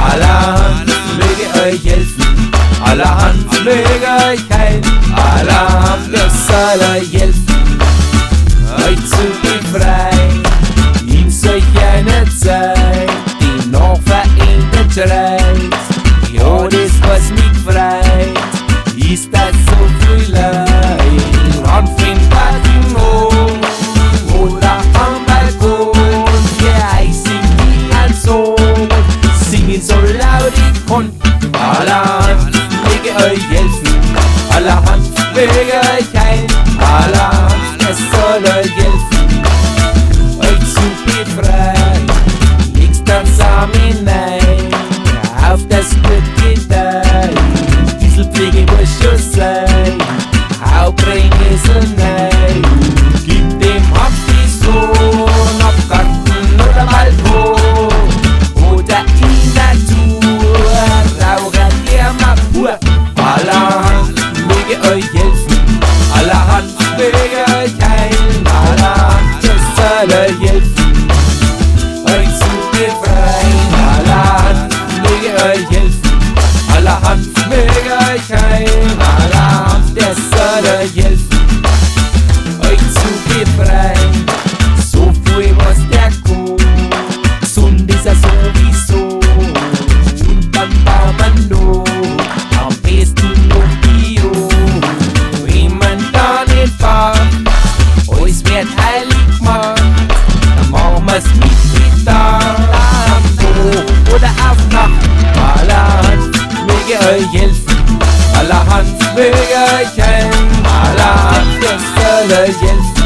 Allerhand möge euch helfen, allerhand möge euch heilen, allerhand es soll euch helfen, euch zu befreien. In solch einer Zeit, die noch verändert schreit, ja, das was mich freit, ist das so viel Leid. Anfängt im Hof oder am Balkon, ja, ich sing wie ein Sohn, singen so laut ich kann. Allerhand möge euch helfen, allerhand möge euch heilen, allerhand es soll euch helfen, euch zu befreien. Legst dann Samen hinein, auf das Glück gedeiht. Dieselpflege muss schon sein, hau bring es hinein. Gib dem Hab die Sohn auf Garten oder Balkon oder in Natur, rauchen ihr mal pur. Allerhand möge euch helfen, allerhand möge euch heilen, allerhand es soll euch helfen, euch zu befreien. Allerhand möge euch helfen, allerhand möge euch heilen, allerhand es soll euch helfen, euch zu befreien. So viel was der kommt, gesund ist er sowieso, und dann baut man noch, am besten noch Bio. Wenn man da nicht fährt, alles wird heilig gemacht, dann machen wir's mit Tag oder auf Nacht. Allerhand möge euch helfen, allerhand möge euch heilen, allerhand es soll euch helfen,